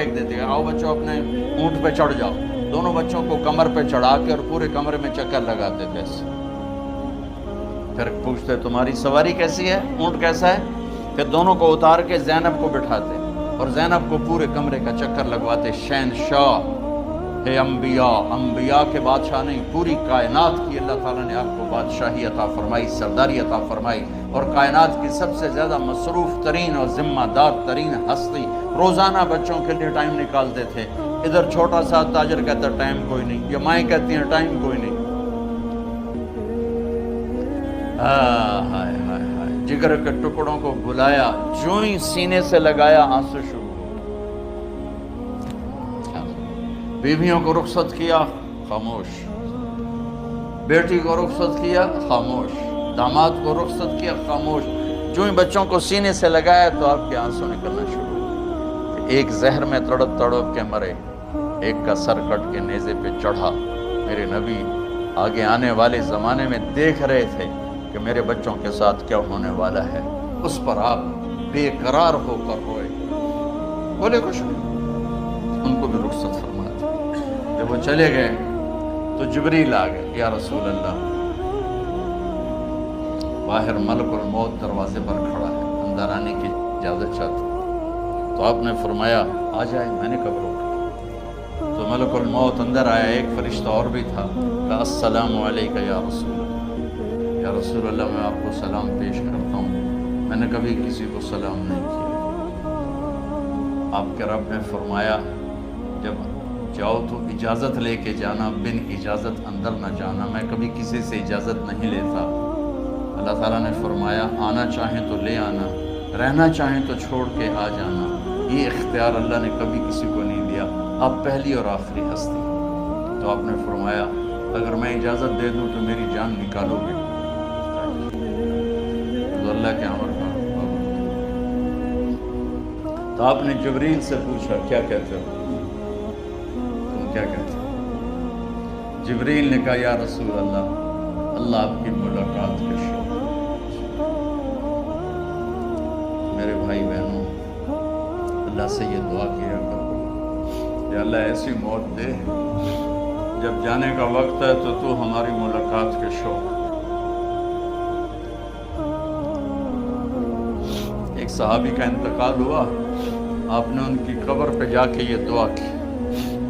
پھینک دیتے ہیں، آؤ بچوں اپنے اونٹ پہ چڑھ جاؤ، دونوں بچوں کو کمر پہ چڑھا کے اور پورے کمرے میں چکر لگاتے تھے ایسے. پھر پوچھتے تمہاری سواری کیسی ہے، اونٹ کیسا ہے؟ پھر دونوں کو اتار کے زینب کو بٹھاتے اور زینب کو پورے کمرے کا چکر لگواتے. شہنشاہ ہے انبیاء، انبیاء کے بادشاہ نہیں، پوری کائنات کی اللہ تعالیٰ نے آپ کو بادشاہی عطا فرمائی، سرداری عطا فرمائی، اور کائنات کی سب سے زیادہ مصروف ترین اور ذمہ دار ترین ہستی. روزانہ بچوں کے لیے ٹائم نکالتے تھے. ادھر چھوٹا سا تاجر کہتا ٹائم کوئی نہیں، یہ مائیں کہتی ہیں ٹائم کوئی نہیں. ہائے ہائے ہائے، جگر کے ٹکڑوں کو بلایا، جو ہی سینے سے لگایا آنسو شروع. بیویوں کو رخصت کیا، خاموش. بیٹی کو رخصت کیا، خاموش. داماد کو رخصت کیا، خاموش. جو ہی بچوں کو سینے سے لگایا تو آپ کے آنسو نکلنا شروع. ایک زہر میں تڑپ تڑپ کے مرے، ایک کا سر کٹ کے نیزے پہ چڑھا. میرے نبی آگے آنے والے زمانے میں دیکھ رہے تھے کہ میرے بچوں کے ساتھ کیا ہونے والا ہے. اس پر آپ بے قرار ہو کر روئے، بولے کچھ نہیں. ان کو بھی رخصت فرما دی. جب وہ چلے گئے تو جبریل آ گئے. یا رسول اللہ، باہر ملک الموت دروازے پر کھڑا ہے، اندر آنے کی اجازت چاہتا. تو آپ نے فرمایا آ جائے. میں نے کب روکا؟ تو ملک الموت اندر آیا. ایک فرشتہ اور بھی تھا. کہا السلام علیکہ یا رسول اللہ. یا رسول اللہ، میں آپ کو سلام پیش کرتا ہوں، میں نے کبھی کسی کو سلام نہیں کیا. آپ کے رب نے فرمایا جب جاؤ تو اجازت لے کے جانا، بن اجازت اندر نہ جانا. میں کبھی کسی سے اجازت نہیں لیتا. اللہ تعالیٰ نے فرمایا آنا چاہیں تو لے آنا، رہنا چاہیں تو چھوڑ کے آ جانا. یہ اختیار اللہ نے کبھی کسی کو نہیں دیا. آپ پہلی اور آخری ہستی. تو آپ نے فرمایا اگر میں اجازت دے دوں تو میری جان نکالو گے؟ تو اللہ کے امر کا تو آپ نے جبریل سے پوچھا کیا کہتے ہو، تم کیا کہتے ہو؟ جبریل نے کہا یا رسول اللہ، اللہ آپ کی ملاقات کے شوق. میرے بھائی بہنوں، اللہ سے یہ دعا کیا کرو کہ اللہ ایسی موت دے جب جانے کا وقت ہے تو ہماری ملاقات کے شوق. ایک صحابی کا انتقال ہوا، آپ نے ان کی قبر پہ جا کے یہ دعا کی،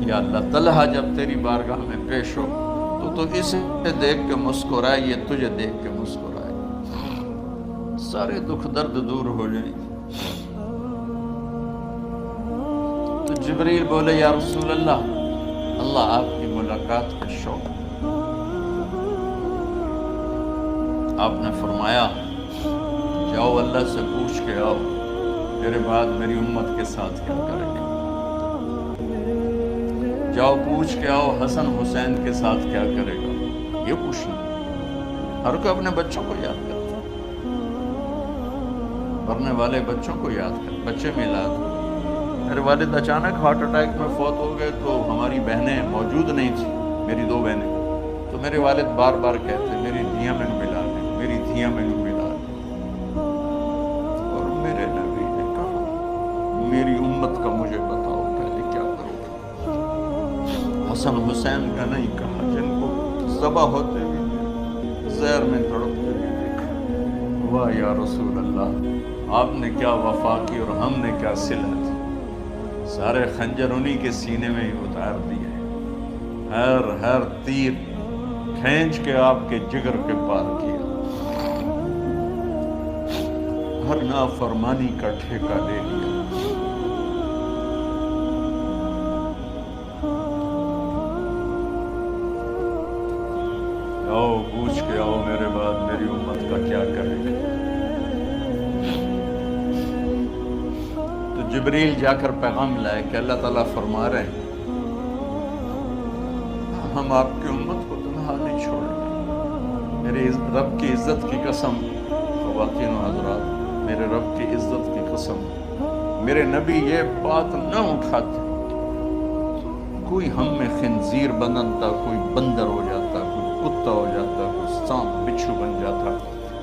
یا اللہ طلحہ جب تیری بارگاہ میں پیش ہو تو اسے دیکھ کے مسکرائے، یہ تجھے دیکھ کے مسکرائے، سارے دکھ درد دور ہو جائیں. تو جبریل بولے یا رسول اللہ، اللہ آپ کی ملاقات کا شوق. آپ نے فرمایا جاؤ اللہ سے پوچھ کے آؤ میرے بعد میری امت کے ساتھ کیا کرے گا. جاؤ پوچھ کے آؤ حسن حسین کے ساتھ کیا کرے گا. یہ پوچھنا، ہر کوئی اپنے بچوں کو یاد کرتا ہے، مرنے والے بچوں کو یاد کرتا. بچے میلاد، میرے والد اچانک ہارٹ اٹیک میں فوت ہو گئے تو ہماری بہنیں موجود نہیں تھیں، میری 2 بہنیں. تو میرے والد بار بار کہتے میری دھیاں میں ملا لیں، میری دھیاں میں ملا لیں. اور میرے نبی نے کہا میری امت کا مجھے بتاؤ پہلے کیا کرو گے. حسن حسین کا نہیں کہا، جن کو ذبح ہوتے بھی زہر میں تڑپتے بھی دیکھا. واہ یا رسول اللہ، آپ نے کیا وفا کی اور ہم نے کیا صلت. سارے خنجر انہی کے سینے میں ہی اتار دیے، ہر تیر کھینچ کے آپ کے جگر کے پار کیا. ہر نافرمانی کا ٹھیکہ لے لیا. آؤ پوچھ کے آؤ میرے بعد میری امت کا کیا کرے گا. تو جبریل جا کر پیغام لائے کہ اللہ تعالیٰ فرما رہے ہیں ہم آپ کی امت کو تنہا نہیں چھوڑیں گے. میرے رب کی عزت کی قسم، خواتین و حضرات، میرے رب کی عزت کی قسم، میرے نبی یہ بات نہ اٹھاتے کوئی ہم میں خنزیر بنتا، کوئی بندر ہو جاتا، کوئی کتا ہو جاتا، کوئی سانپ بچھو بن جاتا.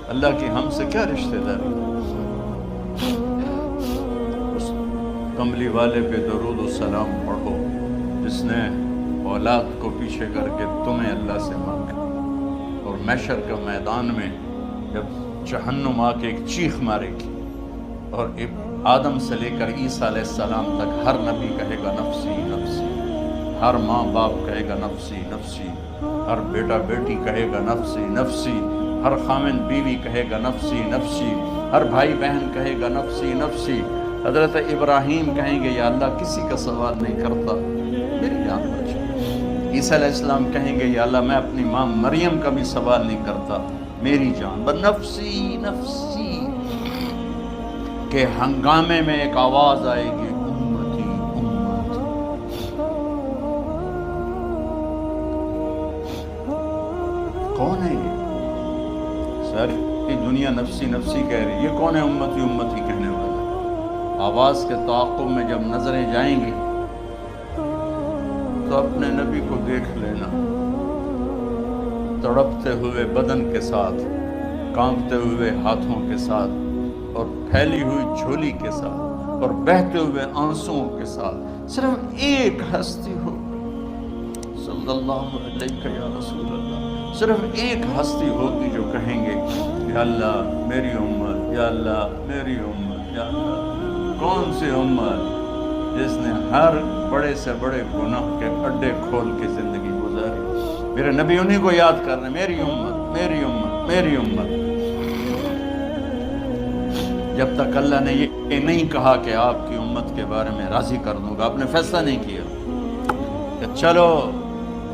اللہ کی ہم سے کیا رشتہ داری. کملی والے پہ درود و سلام پڑھو جس نے اولاد کو پیچھے کر کے تمہیں اللہ سے مانگا، اور محشر کا میدان میں جب جہنم آ کے ایک چیخ مارے گی اور آدم سے لے کر عیسیٰ علیہ السلام تک ہر نبی کہے گا نفسی نفسی، ہر ماں باپ کہے گا نفسی نفسی، ہر بیٹا بیٹی کہے گا نفسی نفسی، ہر خامن بیوی کہے گا نفسی نفسی، ہر بھائی بہن کہے گا نفسی نفسی۔ حضرت ابراہیم کہیں گے یا اللہ کسی کا سوال نہیں کرتا، میری جان بچ۔ عیسیٰ علیہ السلام کہیں گے یا اللہ میں اپنی ماں مریم کا بھی سوال نہیں کرتا، میری جان بس نفسی نفسی کے ہنگامے میں ایک آواز آئے گی امتی امتی۔ کون ہے یہ؟ ساری دنیا نفسی نفسی کہہ رہی، یہ کون ہے امتی امتی کہنے والا؟ آواز کے تعاقب میں جب نظریں جائیں گی تو اپنے نبی کو دیکھ لینا، تڑپتے ہوئے بدن کے ساتھ، کانپتے ہوئے ہاتھوں کے ساتھ، اور پھیلی ہوئی جھولی کے ساتھ، اور بہتے ہوئے آنسوؤں کے ساتھ صرف ایک ہستی ہو، صلی اللہ علیہ یا رسول اللہ، صرف ایک ہستی ہوگی جو کہیں گے یا اللہ میری امت، یا اللہ میری امت، یا اللہ۔ کون سی امت؟ جس نے ہر بڑے سے بڑے گناہ کے اڈے کھول کے زندگی گزاری۔ میرے نبی انہی کو یاد کر رہے ہیں، میری امت میری امت میری امت۔ جب تک اللہ نے یہ نہیں کہا کہ آپ کی امت کے بارے میں راضی کر دوں گا، آپ نے فیصلہ نہیں کیا کہ چلو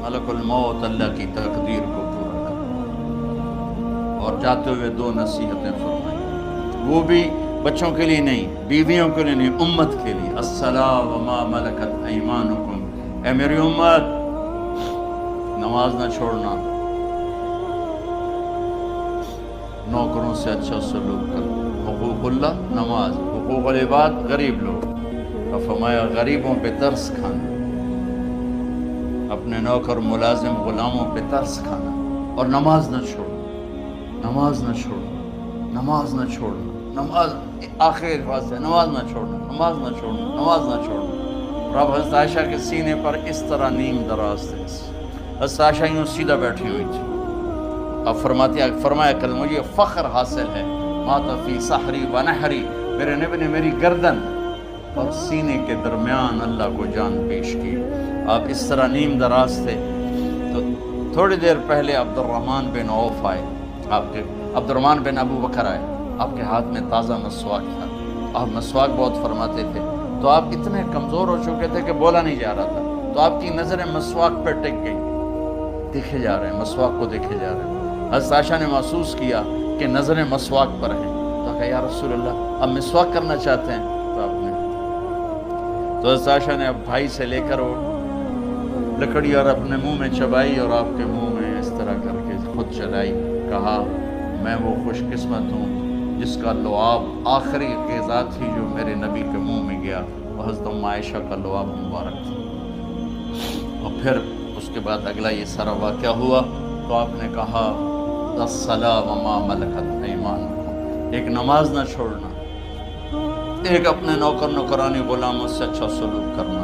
ملک الموت اللہ کی تقدیر کو پورا کر، اور جاتے ہوئے دو نصیحتیں فرمائیں، وہ بھی بچوں کے لیے نہیں، بیویوں کے لیے نہیں، امت کے لیے۔ الصلاۃ وما ملکت ایمانکم، اے میری امت نماز نہ چھوڑنا، نوکروں سے اچھا سلوک کر، حقوق اللہ نماز، حقوق العباد غریب لوگ، اور فرمایا غریبوں پہ ترس کھانا، اپنے نوکر ملازم غلاموں پہ ترس کھانا، اور نماز نہ چھوڑنا، نماز نہ چھوڑنا، نماز نہ چھوڑنا، نماز آخر الفاظ سے نماز نہ چھوڑنا، نماز نہ چھوڑنا، نماز نہ چھوڑنا۔ اور اب حضرت عائشہ کے سینے پر اس طرح نیم دراز تھے، حضرت عائشہ یوں سیدھا بیٹھی ہوئی تھی، اب فرمایا کل مجھے فخر حاصل ہے، مات فی سحری و نحری، میرے نبی نے میری گردن اور سینے کے درمیان اللہ کو جان پیش کی۔ آپ اس طرح نیم دراز تھے تو تھوڑی دیر پہلے عبد الرحمن بن عوف آئے، آپ کے عبد الرحمن بن ابو بکر آئے، آپ کے ہاتھ میں تازہ مسواک تھا، آپ مسواک بہت فرماتے تھے، تو آپ اتنے کمزور ہو چکے تھے کہ بولا نہیں جا رہا تھا، تو آپ کی نظریں مسواک پہ ٹک گئی، دیکھے جا رہے ہیں، مسواک کو دیکھے جا رہے ہیں۔ حضرت عائشہ نے محسوس کیا کہ نظریں مسواک پر ہیں، تو کہا یا رسول اللہ اب مسواک کرنا چاہتے ہیں، تو حضرت عائشہ نے اب بھائی سے لے کر وہ لکڑی اور اپنے منہ میں چبائی، اور آپ کے منہ میں اس طرح کر کے خود چلائی، کہا میں وہ خوش قسمت ہوں جس کا لعاب آخری غذا تھی جو میرے نبی کے منہ میں گیا، وہ حضرت ام عائشہ کا لعاب مبارک تھا۔ اور پھر اس کے بعد اگلا یہ سارا واقعہ ہوا، تو آپ نے کہا الصلاۃ وما ملکت ایمانکم، ایک نماز نہ چھوڑنا، ایک اپنے نوکر نوکرانی غلاموں سے اچھا سلوک کرنا،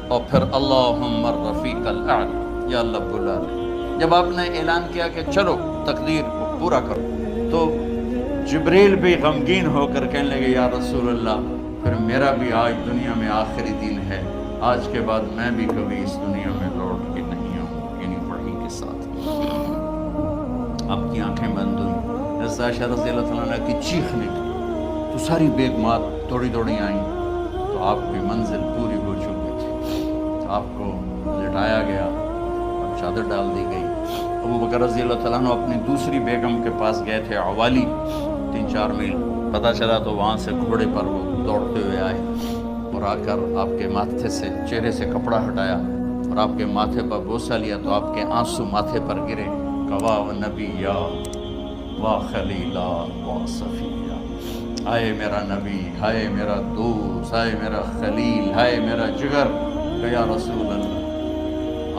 اور پھر اللہم الرفیق الاعلی، یا اللہ بلا لے۔ جب آپ نے اعلان کیا کہ چلو تقدیر کو پورا کرو، تو جبریل بھی غمگین ہو کر کہنے لگے یا رسول اللہ پھر میرا بھی آج دنیا میں آخری دن ہے، آج کے بعد میں بھی کبھی اس دنیا میں لوٹ کے نہیں آؤں، یعنی وحی کے ساتھ۔ آپ کی آنکھیں بند ہوئی، حضرت عائشہ رضی اللہ عنہ کی چیخ نکلی، تو ساری بیگمات دوڑی دوڑی آئیں، تو آپ کی منزل پوری ہو چکی تھی، تو آپ کو لٹایا گیا اور چادر ڈال دی گئی۔ ابو بکر رضی اللہ عنہ اپنی دوسری بیگم کے پاس گئے تھے، عوالی، 3-4 میل پتہ چلا، تو وہاں سے گھوڑے پر وہ دوڑتے ہوئے آئے اور آ کر آپ کے ماتھے سے چہرے سے کپڑا ہٹایا اور آپ کے ماتھے پر بوسہ لیا، تو آپ کے آنسو ماتھے پر گرے، کوا و نبیا و خلیلا و صفیہ، آئے میرا نبی، ہائے میرا دوست، ہائے میرا خلیل، ہائے میرا جگر، کہ یا رسول اللہ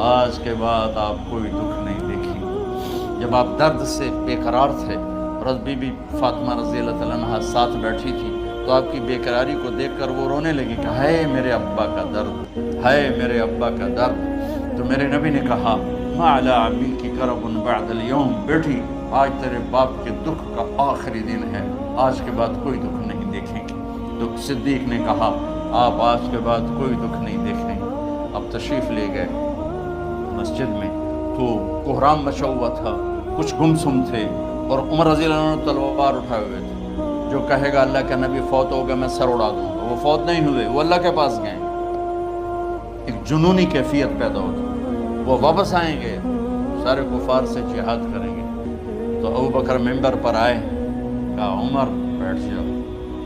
آج کے بعد آپ کوئی دکھ نہیں دیکھی۔ جب آپ درد سے بے قرار تھے، اور بی بی فاطمہ رضی اللہ عنہا ساتھ بیٹھی تھی، تو آپ کی بیقراری کو دیکھ کر وہ رونے لگی کہ ہائے میرے ابا کا درد، ہائے میرے ابا کا درد۔ تو میرے نبی نے کہا ما علی ابی کی کرب بعد اليوم، بیٹی آج تیرے باپ کے دکھ کا آخری دن ہے، آج کے بعد کوئی دکھ نہیں دیکھیں گے۔ تو صدیق نے کہا آپ آج کے بعد کوئی دکھ نہیں دیکھیں گے۔ اب تشریف لے گئے مسجد میں، تو کوہرام مچا ہوا تھا، کچھ گمسم تھے، اور عمر رضی اللہ عنہ تلوار اٹھائے ہوئے تھے۔ جو کہے گا اللہ کا نبی فوت ہو گیا میں سر اڑا دوں گا، وہ فوت نہیں ہوئے، وہ اللہ کے پاس گئے۔ ایک جنونی کیفیت پیدا ہوتی، وہ واپس آئیں گے، سارے کفار سے جہاد کریں گے۔ تو ابو بکر ممبر پر آئے، کہا عمر بیٹھ جاؤ۔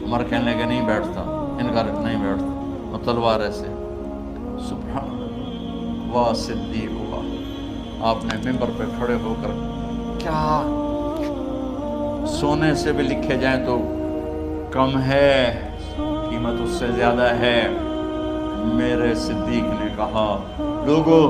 عمر کہنے لگے نہیں بیٹھتا، انکار نہیں بیٹھتا، وہ تلوار ایسے۔ سبحان اللہ، واہ صدیق ہوا۔ آپ نے ممبر پہ کھڑے ہو کر، کیا سونے سے بھی لکھے جائیں تو کم ہے، قیمت اس سے زیادہ ہے۔ میرے صدیق نے کہا لوگو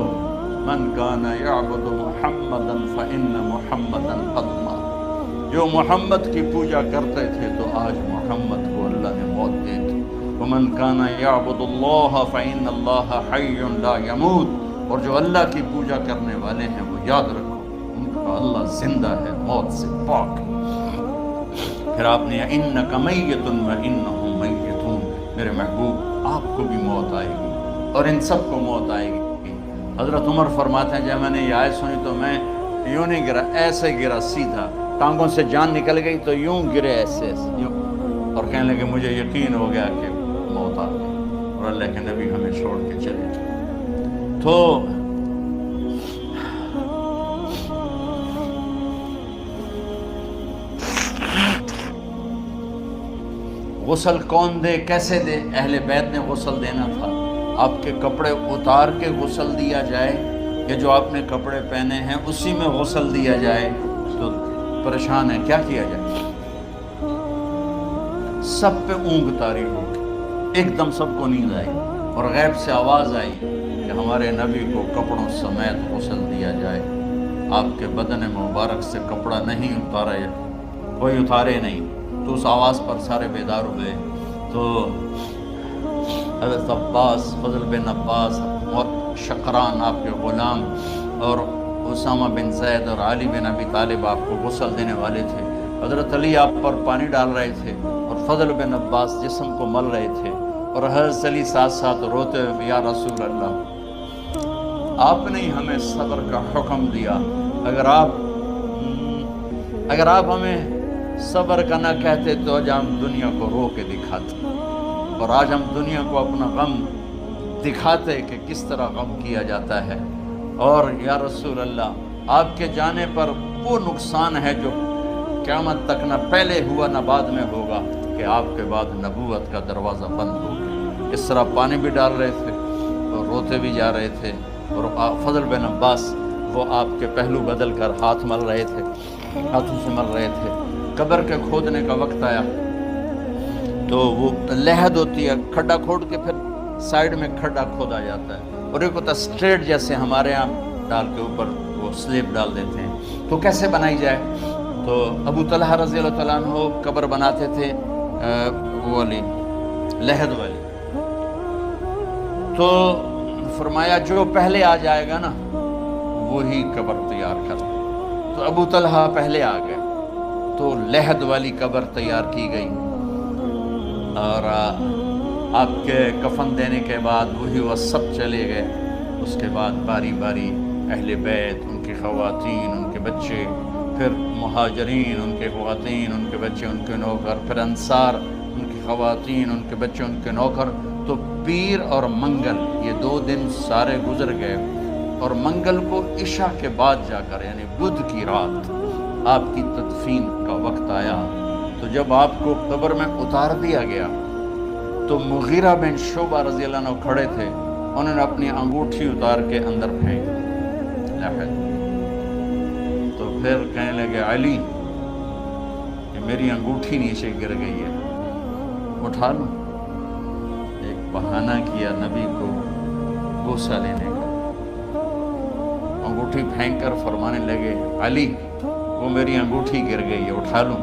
من کان یعبد محمدا فإن محمدا قد مات، جو محمد کی پوجا کرتے تھے تو آج محمد کو اللہ نے موت دے دی۔ ومن کان یعبد اللہ فإن اللہ حی لا یموت، اور جو اللہ کی پوجا کرنے والے ہیں وہ یاد رکھو ان کا اللہ زندہ ہے، موت سے پاک ہے۔ پھر آپ نے انک میت وانہم میتون، میرے محبوب آپ کو بھی موت آئے گی اور ان سب کو موت آئے گی۔ حضرت عمر فرماتے ہیں جب میں نے یہ آیت سنی تو میں یوں نہیں گرا، ایسے گرا سیدھا، ٹانگوں سے جان نکل گئی تو یوں گرے ایسے یوں، اور کہنے لگے مجھے یقین ہو گیا کہ موت آ گئی اور اللہ کے نبی ہمیں چھوڑ کے چلے گئے۔ تو غسل کون دے، کیسے دے؟ اہل بیت نے غسل دینا تھا۔ آپ کے کپڑے اتار کے غسل دیا جائے یا جو آپ نے کپڑے پہنے ہیں اسی میں غسل دیا جائے؟ تو پریشان ہے، کیا کیا جائے؟ سب پہ اونگ طاری ہو گئی، ایک دم سب کو نیند آئی اور غیب سے آواز آئی کہ ہمارے نبی کو کپڑوں سمیت غسل دیا جائے۔ آپ کے بدن مبارک سے کپڑا نہیں اتارا، کوئی اتارے نہیں۔ تو اس آواز پر سارے بیدار ہوئے۔ تو حضرت عباس، فضل بن عباس اور شقران آپ کے غلام، اور اسامہ بن زید اور علی بن ابی طالب آپ کو غسل دینے والے تھے۔ حضرت علی آپ پر پانی ڈال رہے تھے اور فضل بن عباس جسم کو مل رہے تھے، اور حضرت علی ساتھ ساتھ روتے ہوئے یا رسول اللہ آپ نے ہمیں صبر کا حکم دیا، اگر آپ ہمیں صبر کا نہ کہتے تو آج ہم دنیا کو رو کے دکھاتے، اور آج ہم دنیا کو اپنا غم دکھاتے کہ کس طرح غم کیا جاتا ہے۔ اور یا رسول اللہ آپ کے جانے پر وہ نقصان ہے جو قیامت تک نہ پہلے ہوا نہ بعد میں ہوگا، کہ آپ کے بعد نبوت کا دروازہ بند ہو گیا۔ اس طرح پانی بھی ڈال رہے تھے اور روتے بھی جا رہے تھے، اور فضل بن عباس وہ آپ کے پہلو بدل کر ہاتھ مل رہے تھے، ہاتھوں سے مل رہے تھے۔ قبر کے کھودنے کا وقت آیا تو وہ لحد ہوتی ہے، کھڈا کھود کے پھر سائیڈ میں کھڈا کھودا جاتا ہے، اور ایک ہوتا اسٹریٹ جیسے ہمارے ہاں ڈال کے اوپر وہ سلیب ڈال دیتے ہیں۔ تو کیسے بنائی جائے؟ تو ابو طلحہ رضی اللہ تعالیٰ عنہ قبر بناتے تھے وہ والی لحد والی۔ تو فرمایا جو پہلے آ جائے گا نا وہی قبر تیار کر۔ تو ابو طلحہ پہلے آ گئے تو لحد والی قبر تیار کی گئی، اور آپ کے کفن دینے کے بعد وہی وہ سب چلے گئے۔ اس کے بعد باری باری اہل بیت، ان کی خواتین، ان کے بچے، پھر مہاجرین، ان کے خواتین، ان کے بچے، ان کے نوکر، پھر انصار، ان کی خواتین، ان کے بچے، ان کے نوکر۔ تو پیر اور منگل یہ 2 دن سارے گزر گئے، اور منگل کو عشاء کے بعد جا کر یعنی بدھ کی رات آپ کی تدفین کا وقت آیا۔ تو جب آپ کو قبر میں اتار دیا گیا تو مغیرہ بن شعبہ رضی اللہ عنہ کھڑے تھے، انہوں نے اپنی انگوٹھی اتار کے اندر پھینک دی۔ تو پھر کہنے لگے علی کہ میری انگوٹھی نیچے گر گئی ہے، اٹھا لوں۔ ایک بہانہ کیا نبی کو غصہ لینے کا، انگوٹھی پھینک کر فرمانے لگے علی وہ میری انگوٹھی گر گئی ہے، اٹھا لوں۔